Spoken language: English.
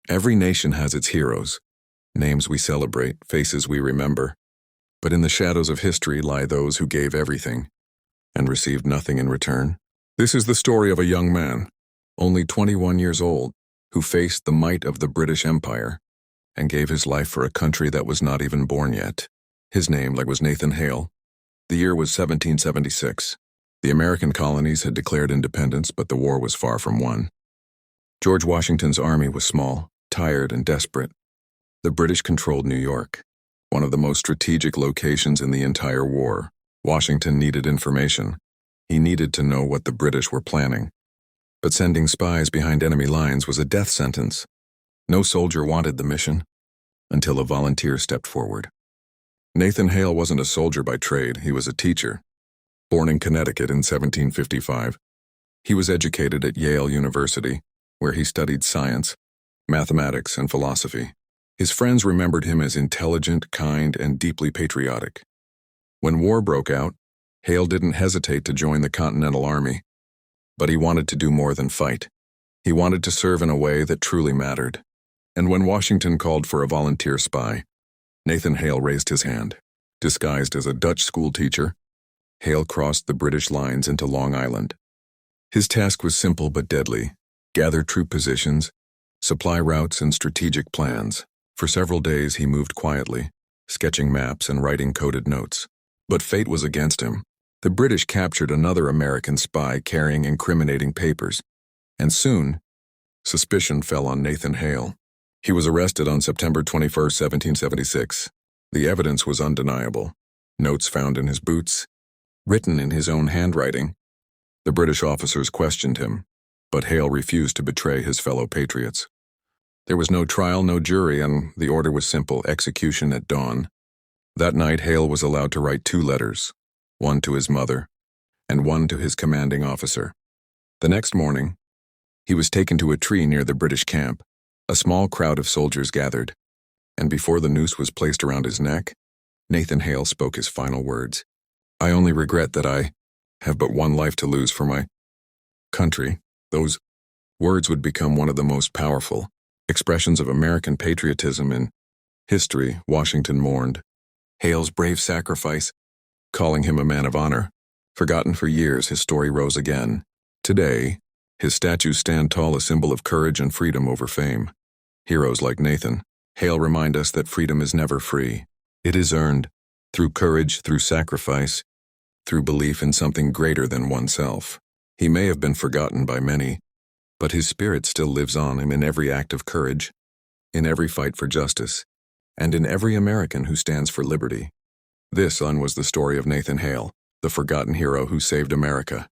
Every nation has its heroes, names we celebrate, faces we remember. But in the shadows of history lie those who gave everything and received nothing in return. This is the story of a young man, only 21 years old, who faced the might of the British Empire and gave his life for a country that was not even born yet. His name was Nathan Hale. The year was 1776. The American colonies had declared independence, but the war was far from won. George Washington's army was small, tired, and desperate. The British controlled New York, one of the most strategic locations in the entire war. Washington needed information. He needed to know what the British were planning. But sending spies behind enemy lines was a death sentence. No soldier wanted the mission until a volunteer stepped forward. Nathan Hale wasn't a soldier by trade, he was a teacher. Born in Connecticut in 1755, he was educated at Yale University, where he studied science, mathematics, and philosophy. His friends remembered him as intelligent, kind, and deeply patriotic. When war broke out, Hale didn't hesitate to join the Continental Army. But he wanted to do more than fight. He wanted to serve in a way that truly mattered. And when Washington called for a volunteer spy, Nathan Hale raised his hand. Disguised as a Dutch schoolteacher, Hale crossed the British lines into Long Island. His task was simple but deadly: gather troop positions, supply routes, and strategic plans. For several days he moved quietly, sketching maps and writing coded notes. But fate was against him. The British captured another American spy carrying incriminating papers, and soon, suspicion fell on Nathan Hale. He was arrested on September 21, 1776. The evidence was undeniable. Notes found in his boots, written in his own handwriting. The British officers questioned him, but Hale refused to betray his fellow patriots. There was no trial, no jury, and the order was simple: execution at dawn. That night, Hale was allowed to write 2 letters, one to his mother and one to his commanding officer. The next morning, he was taken to a tree near the British camp. A small crowd of soldiers gathered, and before the noose was placed around his neck, Nathan Hale spoke his final words. "I only regret that I have but one life to lose for my country." Those words would become one of the most powerful expressions of American patriotism in history. Washington mourned Hale's brave sacrifice, calling him a man of honor. Forgotten for years, his story rose again. Today, his statues stand tall, a symbol of courage and freedom over fame. Heroes like Nathan Hale remind us that freedom is never free. It is earned through courage, through sacrifice, through belief in something greater than oneself. He may have been forgotten by many, but his spirit still lives on in every act of courage, in every fight for justice, and in every American who stands for liberty. This was the story of Nathan Hale, the forgotten hero who saved America.